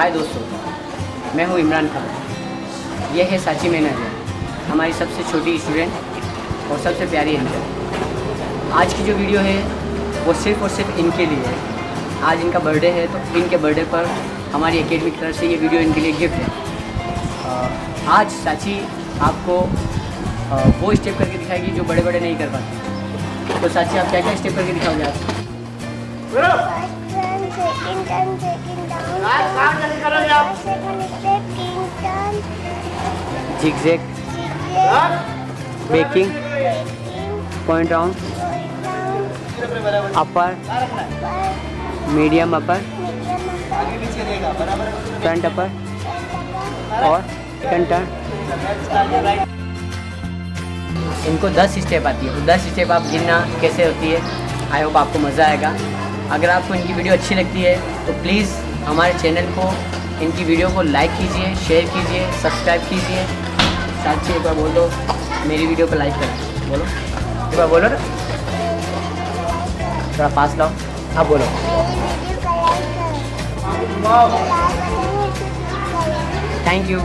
हाय दोस्तों, मैं हूँ इमरान खान। यह है सांची मैनेजर, हमारी सबसे छोटी स्टूडेंट और सबसे प्यारी इंटर। आज की जो वीडियो है वो सिर्फ़ और सिर्फ इनके लिए है। आज इनका बर्थडे है, तो इनके बर्थडे पर हमारी एकेडमी की तरफ से ये वीडियो इनके लिए गिफ्ट है। आज सांची आपको वो स्टेप करके दिखाएगी जो बड़े बड़े नहीं कर पाते। तो सांची, आप क्या क्या स्टेप करके दिखाओगे आप? zigzag, breaking, point round, upper, medium upper, front upper और turn। इनको 10 स्टेप आती है, तो 10 स्टेप आप गिनना कैसे होती है। आई होप आपको मज़ा आएगा। अगर आपको इनकी वीडियो अच्छी लगती है तो प्लीज़ हमारे चैनल को, इनकी वीडियो को लाइक कीजिए, शेयर कीजिए, सब्सक्राइब कीजिए। सांची एक बार बोल दो, मेरी वीडियो को लाइक करें। बोलो एक बार, बोलो ना, थोड़ा पास लाओ, आप बोलो। Thank you.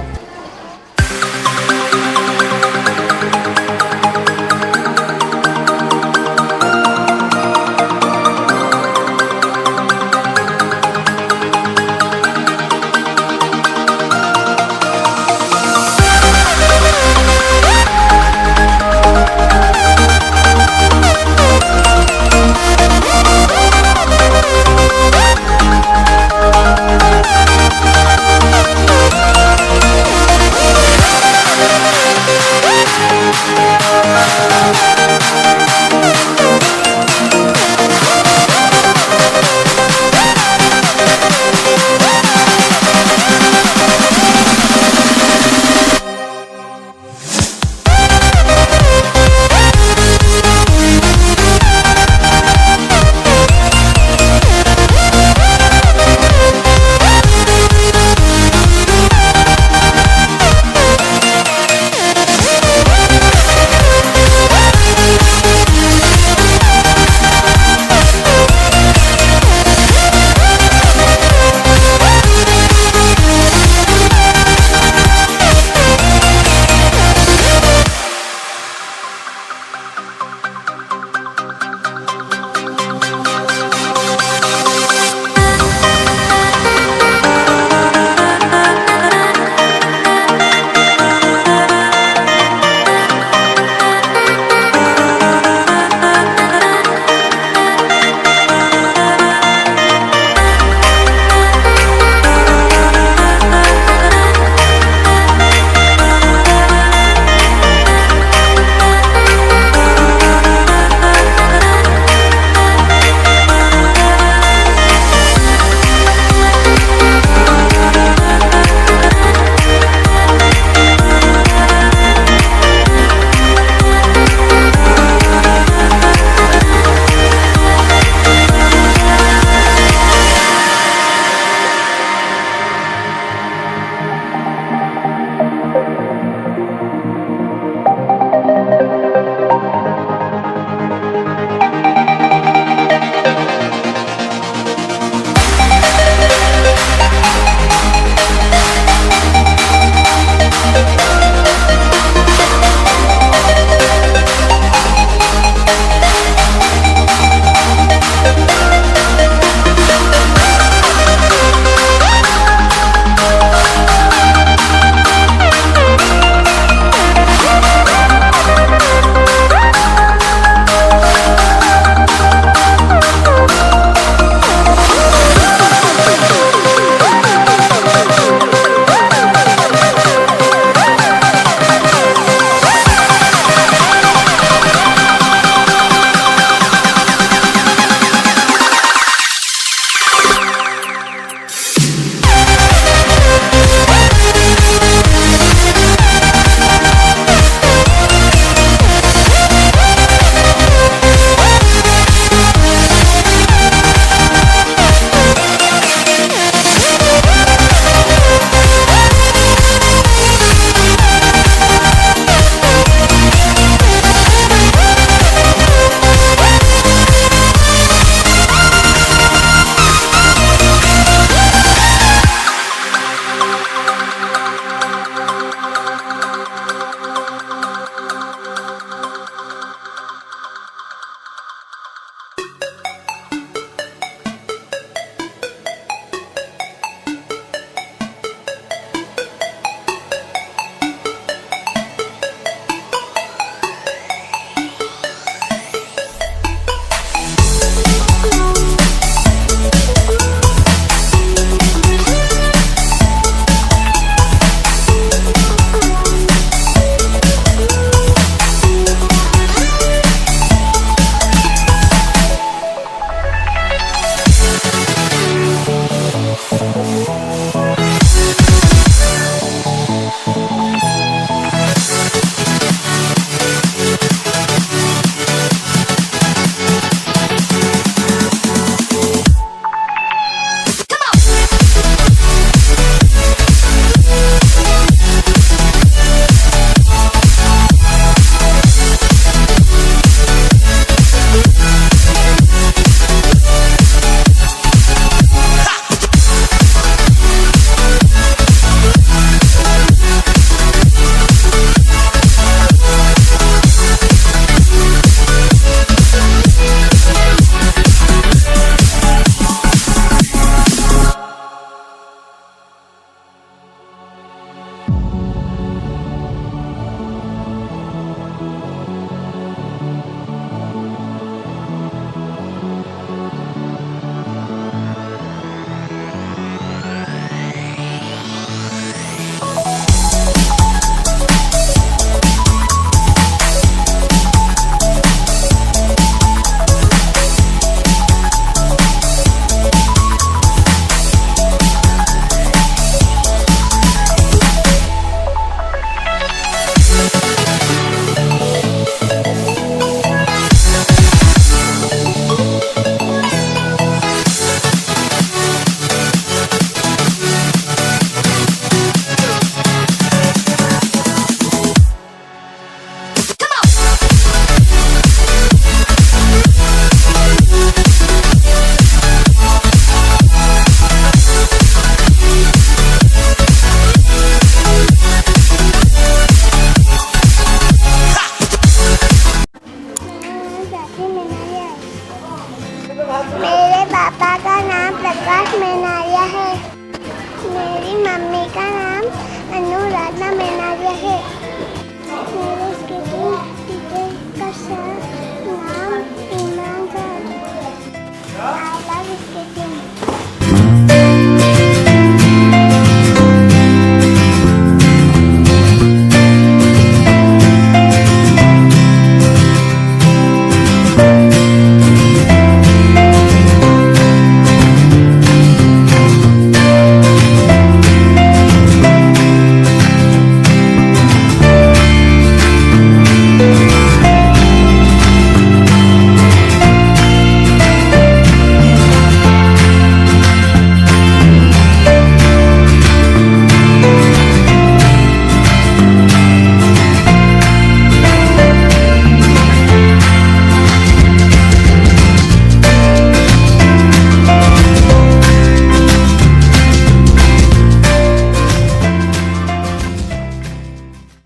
नाम एनारिया है। मेरे स्केटिंग टीचर का नाम ईमान है।